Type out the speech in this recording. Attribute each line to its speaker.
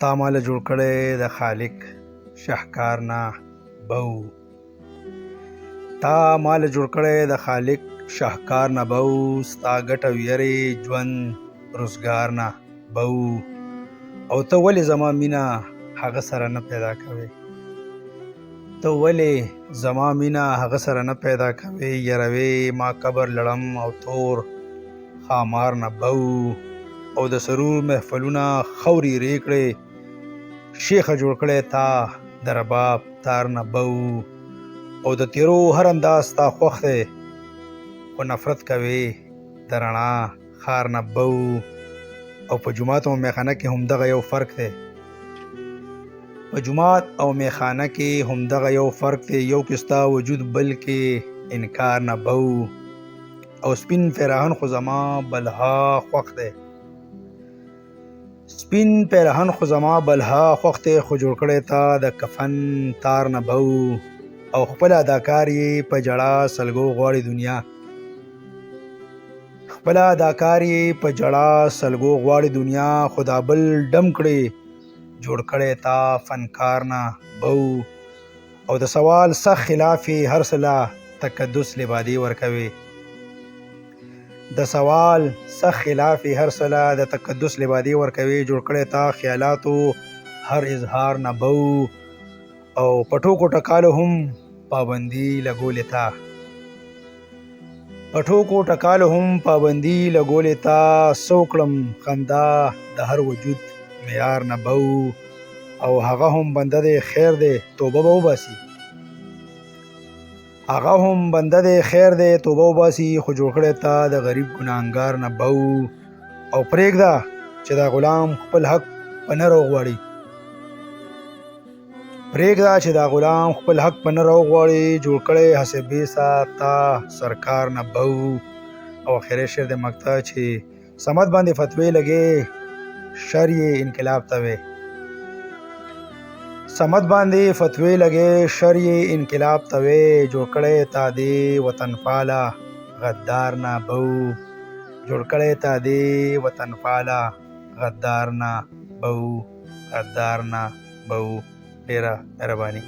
Speaker 1: تا مال جوړ کړی د خالق شهکار نه بو تا مال جوړ کړی د خالق شهکار نه بو ستا ګټه ویرې ژوند روزګار نه بو او ته ولې زما مینه هغه سره نه پیدا کوې ته ولې زما مینه هغه سره نه پیدا کوې یروې ما قبر لړم او تور خامار نه بو او د سرور محفلونه خوري ری کړې شیخه جوړ کړی تا د رباب تار نه بو او د تیرو هر انداز تا خوښ دی خو نفرت کوې د رڼا ښار نه بو او په جومات او میخانه کې همدغه یو فرق دی په جومات او میخانه کې همدغه یو فرق دی یو کې ستا وجود بل کې انکار نه بو او سپین پیراهن خو زما بلها خوښ دی سپین پیراهن خو زما بلها خوښ دی خو جوړ کړی تا د کفن تار نه بو او خپل اداکار یې په جړا سلګو غواړي دنیا خپل اداکار یې په جړا سلګو غواړي دنیا خدا بل ډم کړي جوړ کړی تا فنکار نه بو او د سوال سخت خلاف هر سلا تقدس لبادي ورکوي د سوال سخت خلاف هر سلا د تقدس لبادي ورکوي جوړ کړی تا خیالاتو هر اظهار نه بو او پټوکو ټکالو هم پابندي لګولې تا پټوکو ټکالو هم پابندي لګولې تا سوکړم خندا د هر وجود معیار نه بو او هغه هم بنده دی خیر دی توبه به وباسي هغه هم بنده دی خیر دی توبه وباسي خو جوړ کړی تا د غریب ګناهګار نه بو او پرېږده چې دا غلام خپل حق په نه راوغواړي پرېږده چې دا غلام خپل حق په نه راوغواړي جوړ کړی حسبې تا سرکار نه بو او اخري شعر د مقطع چې صمد باندې فتوی لګې شر یې انقلاب ته وې صمد باندې فتوی لګې شر یې انقلاب ته وې جوړ کړی تا دې وطن پاله غدار نه بو جوړ کړی تا دې وطن پاله غدار نه بو ډیره مهرباني